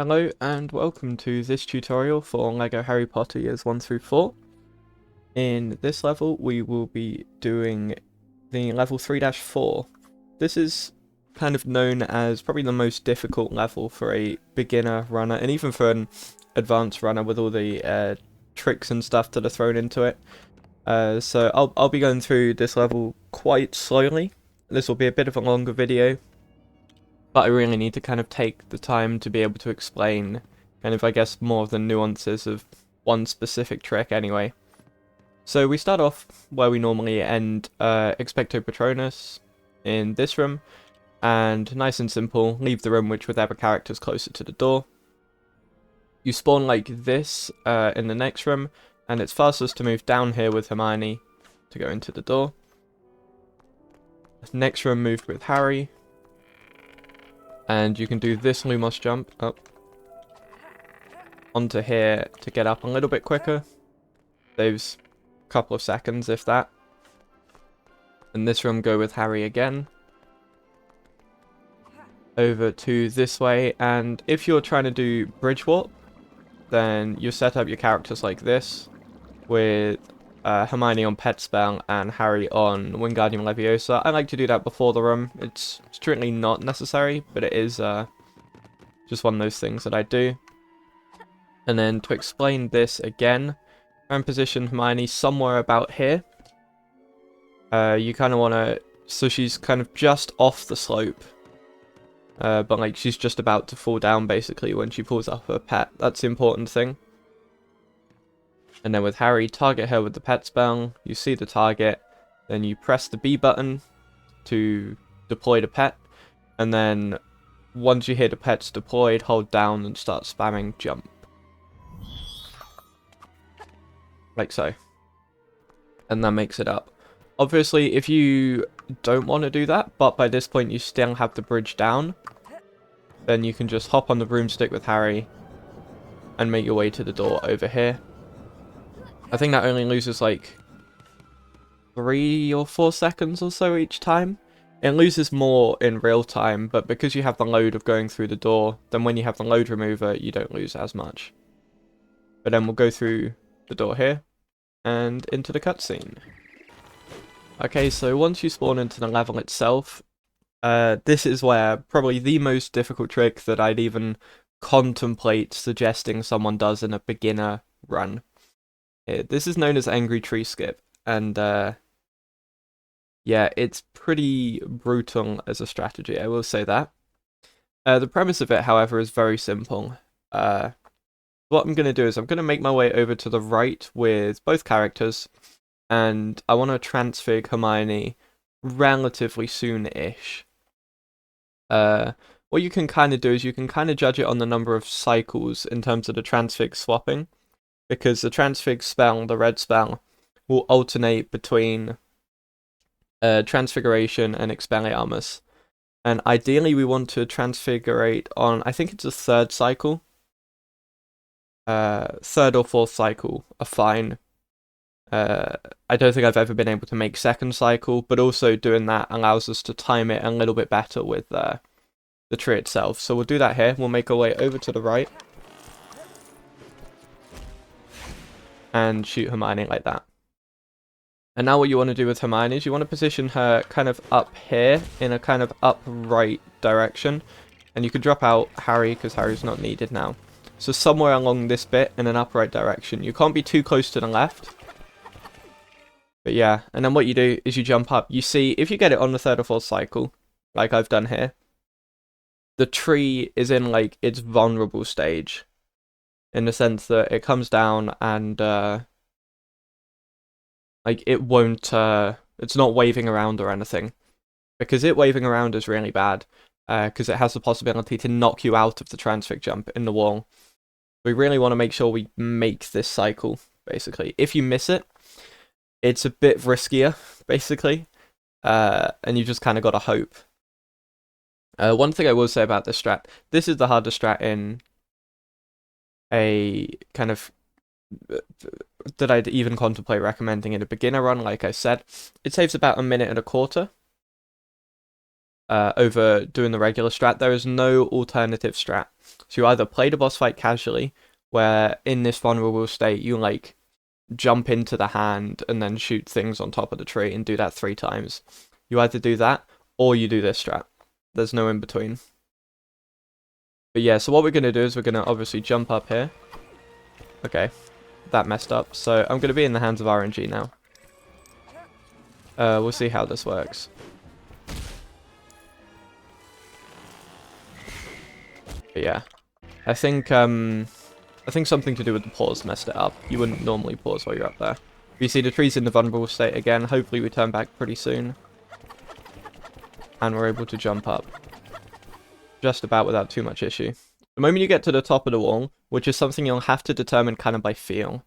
Hello and welcome to this tutorial for LEGO Harry Potter Years 1 through 4. In this level we will be doing the level 3-4. This is kind of known as probably the most difficult level for a beginner runner and even for an advanced runner with all the tricks and stuff that are thrown into it. So I'll be going through this level quite slowly. This will be a bit of a longer video, but I really need to kind of take the time to be able to explain kind of, I guess, more of the nuances of one specific trick anyway. So we start off where we normally end, Expecto Patronus in this room, and nice and simple, leave the room with whichever character's closer to the door. You spawn like this in the next room, and it's fastest to move down here with Hermione to go into the door. Next room moved with Harry. And you can do this Lumos jump up onto here to get up a little bit quicker. Saves a couple of seconds, if that. And this room go with Harry again. Over to this way, and if you're trying to do bridge warp, then you set up your characters like this, with Hermione on Pet Spell and Harry on Wingardium Leviosa. I like to do that before the room. It's strictly not necessary, but it is just one of those things that I do. And then to explain this again, try and position Hermione somewhere about here. You kind of want to, so she's kind of just off the slope. But like she's just about to fall down basically when she pulls up her pet. That's the important thing. And then with Harry, target her with the pet spell, you see the target, then you press the B button to deploy the pet, and then once you hear the pet's deployed, hold down and start spamming jump. Like so. And that makes it up. Obviously, if you don't want to do that, but by this point you still have the bridge down, then you can just hop on the broomstick with Harry and make your way to the door over here. I think that only loses like 3 or 4 seconds or so each time. It loses more in real time, but because you have the load of going through the door, then when you have the load remover, you don't lose as much. But then we'll go through the door here and into the cutscene. Okay, so once you spawn into the level itself, this is where probably the most difficult trick that I'd even contemplate suggesting someone does in a beginner run. This is known as Angry Tree Skip, and yeah, it's pretty brutal as a strategy, I will say that. The premise of it, however, is very simple. What I'm going to do is I'm going to make my way over to the right with both characters, and I want to transfig Hermione relatively soon-ish. What you can kind of do is you can kind of judge it on the number of cycles in terms of the transfig swapping. Because the transfig spell, the red spell, will alternate between Transfiguration and Expelliarmus. And ideally we want to transfigurate on, I think it's a third cycle. Third or fourth cycle are fine. I don't think I've ever been able to make second cycle, but also doing that allows us to time it a little bit better with the tree itself. So we'll do that here. We'll make our way over to the right. And shoot Hermione like that. And now what you want to do with Hermione is you want to position her kind of up here in a kind of upright direction. And you can drop out Harry because Harry's not needed now. So somewhere along this bit in an upright direction. You can't be too close to the left. But yeah, and then what you do is you jump up. You see, if you get it on the third or fourth cycle, like I've done here, the tree is in like its vulnerable stage. In the sense that it comes down and like it won't it's not waving around or anything, because it waving around is really bad because it has the possibility to knock you out of the transfig jump in the wall. We really want to make sure we make this cycle basically. If you miss it, it's a bit riskier basically, and you just kind of got to hope. One thing I will say about this strat, this is the hardest strat in a kind of that I'd even contemplate recommending in a beginner run. Like I said, it saves about 1.25 minutes. over doing the regular strat. There is no alternative strat. So you either play the boss fight casually, where in this vulnerable state you like jump into the hand and then shoot things on top of the tree and do that 3 times. You either do that or you do this strat. There's no in between. But yeah, so what we're going to do is we're going to obviously jump up here. Okay, that messed up. So I'm going to be in the hands of RNG now. We'll see how this works. But yeah, I think something to do with the pause messed it up. You wouldn't normally pause while you're up there. You see the tree's in the vulnerable state again. Hopefully we turn back pretty soon. And we're able to jump up. Just about without too much issue. The moment you get to the top of the wall, which is something you'll have to determine kind of by feel.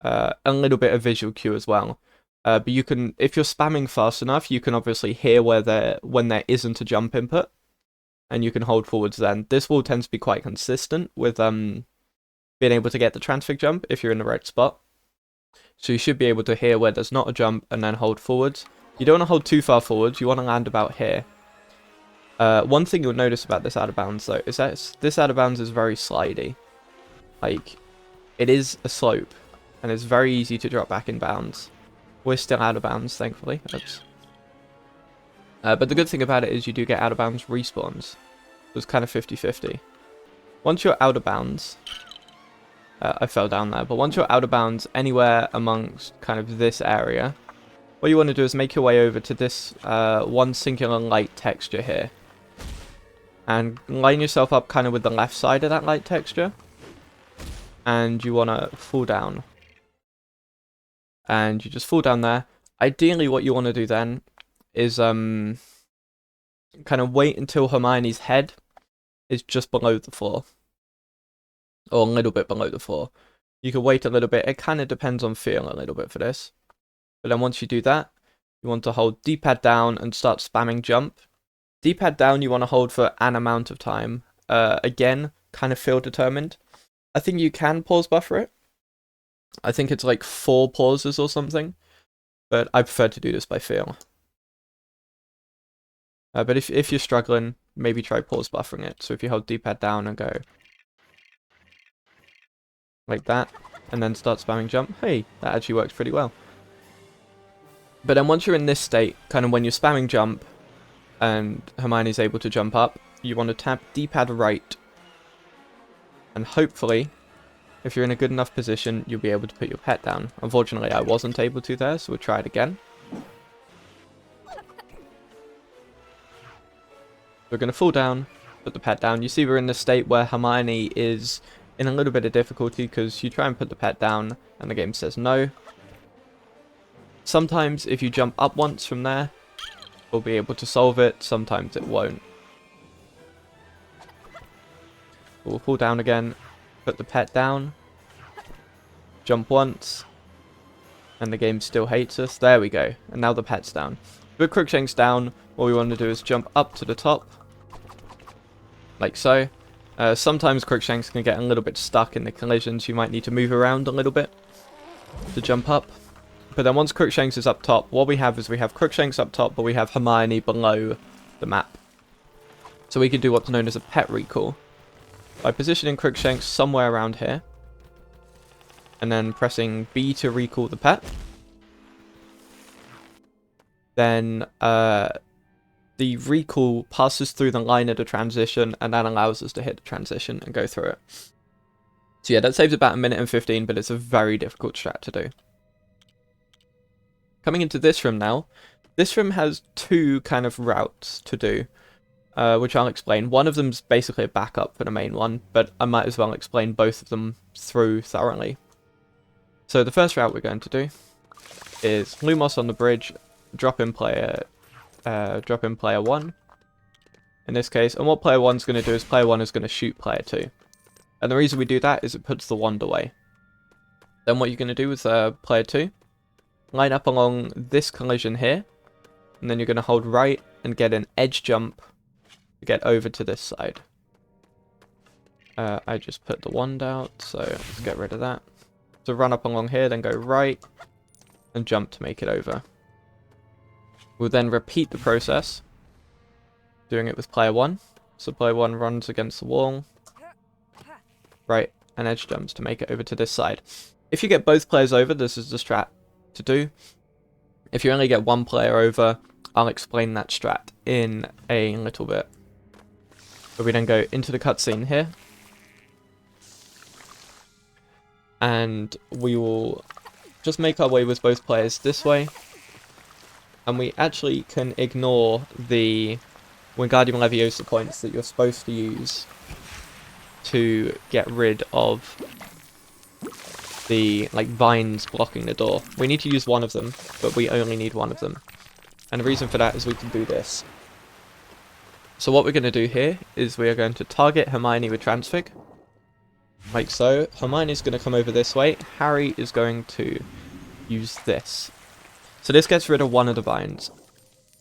A little bit of visual cue as well. But you can, if you're spamming fast enough, you can obviously hear when there isn't a jump input. And you can hold forwards then. This wall tends to be quite consistent with being able to get the transfig jump if you're in the right spot. So you should be able to hear where there's not a jump and then hold forwards. You don't want to hold too far forwards, you want to land about here. One thing you'll notice about this out of bounds though, is that this out of bounds is very slidey. Like, it is a slope, and it's very easy to drop back in bounds. We're still out of bounds, thankfully. Oops. But the good thing about it is you do get out of bounds respawns. It was kind of 50-50. Once you're out of bounds, I fell down there, but once you're out of bounds anywhere amongst kind of this area, what you want to do is make your way over to this one singular light texture here. And line yourself up kind of with the left side of that light texture. And you want to fall down. And you just fall down there. Ideally what you want to do then is kind of wait until Hermione's head is just below the floor. Or a little bit below the floor. You can wait a little bit. It kind of depends on feel a little bit for this. But then once you do that, you want to hold D-pad down and start spamming jump. D-pad down you want to hold for an amount of time. Again, kind of feel determined. I think you can pause buffer it. I think it's like 4 pauses or something. But I prefer to do this by feel. But if you're struggling, maybe try pause buffering it. So if you hold D-pad down and go like that, and then start spamming jump, hey, that actually works pretty well. But then once you're in this state, kind of when you're spamming jump, and Hermione's able to jump up, you want to tap D-pad right. And hopefully, if you're in a good enough position, you'll be able to put your pet down. Unfortunately, I wasn't able to there, so we'll try it again. We're going to fall down, put the pet down. You see we're in the state where Hermione is in a little bit of difficulty because you try and put the pet down and the game says no. Sometimes if you jump up once from there, we'll be able to solve it. Sometimes it won't. We'll fall down again, put the pet down, jump once, and the game still hates us. There we go. And now the pet's down. With Crookshanks down, what we want to do is jump up to the top, like so. Sometimes Crookshanks can get a little bit stuck in the collisions. You might need to move around a little bit to jump up. But then once Crookshanks is up top, what we have is we have Crookshanks up top, but we have Hermione below the map. So we can do what's known as a pet recall. By positioning Crookshanks somewhere around here, and then pressing B to recall the pet, then the recall passes through the line of the transition, and that allows us to hit the transition and go through it. So yeah, that saves about 1 minute and 15, but it's a very difficult strat to do. Coming into this room now, this room has 2 kind of routes to do, which I'll explain. One of them's basically a backup for the main one, but I might as well explain both of them through thoroughly. So the first route we're going to do is Lumos on the bridge, drop in player 1 in this case, and what player 1's going to do is player 1 is going to shoot player 2. And the reason we do that is it puts the wand away. Then what you're going to do with player 2, line up along this collision here, and then you're going to hold right and get an edge jump to get over to this side. I just put the wand out, so let's get rid of that. So run up along here, then go right, and jump to make it over. We'll then repeat the process doing it with player 1. So player 1 runs against the wall, right, and edge jumps to make it over to this side. If you get both players over, this is the strat to do. If you only get one player over, I'll explain that strat in a little bit. But we then go into the cutscene here. And we will just make our way with both players this way. And we actually can ignore the Wingardium Leviosa points that you're supposed to use to get rid of the vines blocking the door. We need to use one of them, but we only need one of them. And the reason for that is we can do this. So what we're going to do here is we are going to target Hermione with Transfig. Like so. Hermione's going to come over this way. Harry is going to use this. So this gets rid of one of the vines.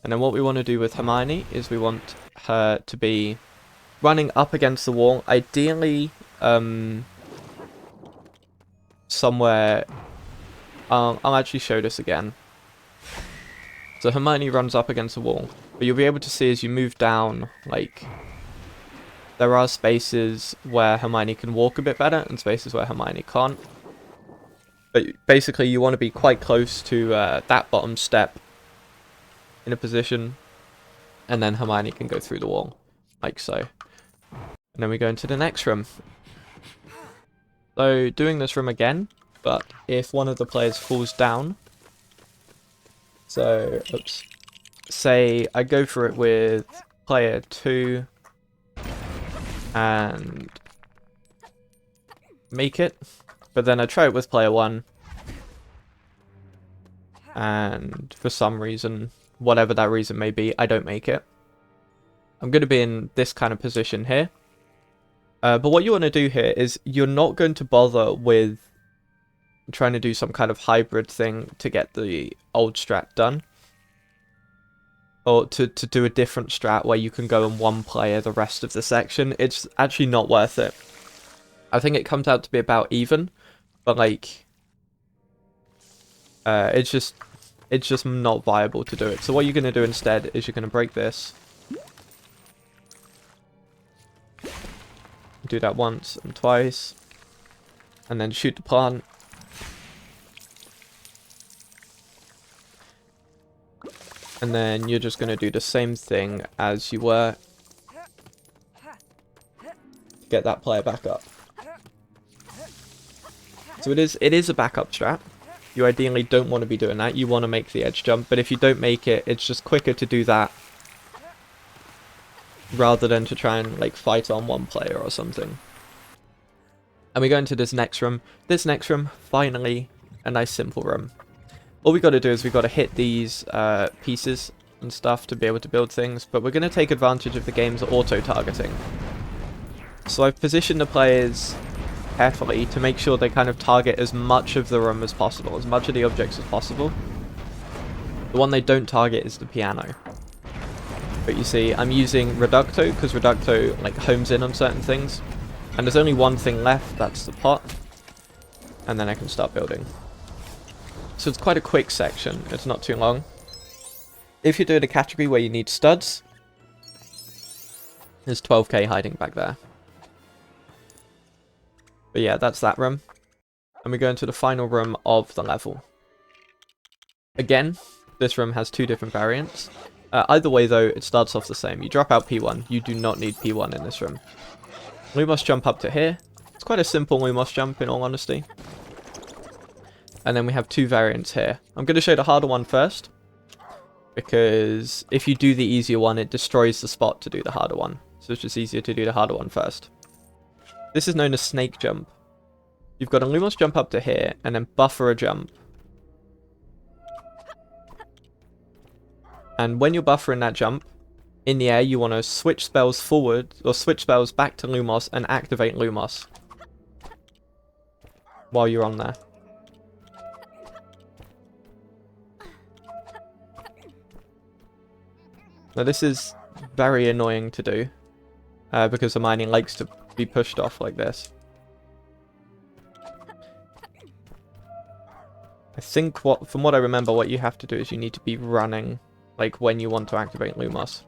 And then what we want to do with Hermione is we want her to be running up against the wall. Ideally, somewhere... I'll actually show this again. So Hermione runs up against the wall. But you'll be able to see as you move down, there are spaces where Hermione can walk a bit better and spaces where Hermione can't. But basically you want to be quite close to that bottom step in a position, and then Hermione can go through the wall, like so. And then we go into the next room. So doing this room again, but if one of the players falls down, so, oops, say I go for it with player 2, and make it, but then I try it with player 1, and for some reason, whatever that reason may be, I don't make it. I'm going to be in this kind of position here. But what you want to do here is you're not going to bother with trying to do some kind of hybrid thing to get the old strat done. Or to do a different strat where you can go in one player the rest of the section. It's actually not worth it. I think it comes out to be about even, but it's just not viable to do it. So what you're going to do instead is you're going to break this. Do that once and twice. And then shoot the plant. And then you're just going to do the same thing as you were. Get that player back up. So it is a backup strat. You ideally don't want to be doing that. You want to make the edge jump. But if you don't make it, it's just quicker to do that. Rather than to try and fight on one player or something. And we go into this next room. This next room, finally, a nice simple room. All we got to do is we got to hit these pieces and stuff to be able to build things, but we're going to take advantage of the game's auto-targeting. So I've positioned the players carefully to make sure they kind of target as much of the room as possible, as much of the objects as possible. The one they don't target is the piano. But you see, I'm using Reducto, because Reducto homes in on certain things. And there's only one thing left, that's the pot. And then I can start building. So it's quite a quick section, it's not too long. If you're doing a category where you need studs, there's 12k hiding back there. But yeah, that's that room. And we go into the final room of the level. Again, this room has two different variants. Either way though, it starts off the same. You drop out P1, you do not need P1 in this room. Lumos jump up to here. It's quite a simple Lumos jump in all honesty. And then we have two variants here. I'm going to show the harder one first, because if you do the easier one, it destroys the spot to do the harder one. So it's just easier to do the harder one first. This is known as snake jump. You've got a Lumos jump up to here, and then buffer a jump. And when you're buffering that jump, in the air you want to switch spells forward, or switch spells back to Lumos and activate Lumos while you're on there. Now this is very annoying to do, because Hermione likes to be pushed off like this. I think from what I remember, what you have to do is you need to be running, when you want to activate Lumos.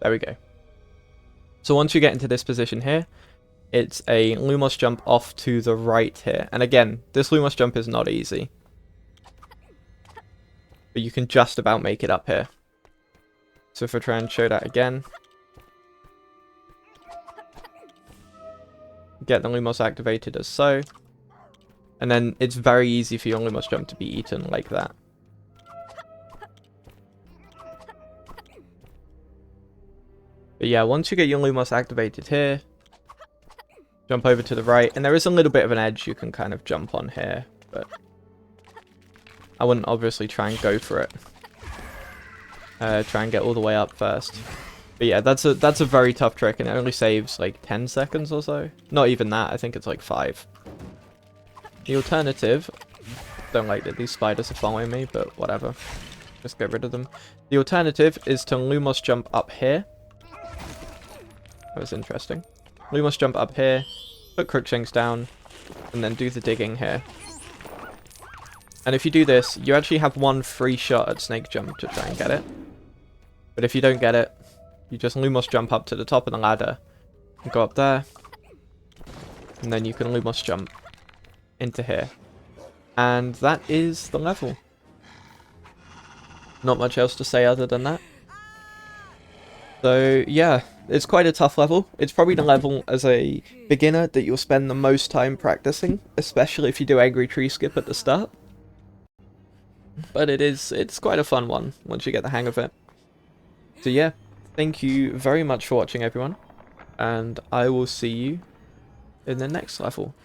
There we go. So once you get into this position here, it's a Lumos jump off to the right here. And again, this Lumos jump is not easy. But you can just about make it up here. So if I try and show that again. Get the Lumos activated as so. And then it's very easy for your Lumos jump to be eaten like that. But yeah, once you get your Lumos activated here, jump over to the right, and there is a little bit of an edge you can kind of jump on here, but I wouldn't obviously try and go for it. Try and get all the way up first. But yeah, that's a very tough trick, and it only saves like 10 seconds or so. Not even that, I think it's like 5. The alternative, don't like that these spiders are following me, but whatever. Just get rid of them. The alternative is to Lumos jump up here. That was interesting. Lumos jump up here, put Crookshanks down, and then do the digging here. And if you do this, you actually have one free shot at Snake Jump to try and get it. But if you don't get it, you just Lumos jump up to the top of the ladder, and go up there, and then you can Lumos jump into here. And that is the level. Not much else to say other than that. So yeah, it's quite a tough level. It's probably the level as a beginner that you'll spend the most time practicing, especially if you do Angry Tree Skip at the start. But it's quite a fun one once you get the hang of it. So yeah, thank you very much for watching everyone, and I will see you in the next level.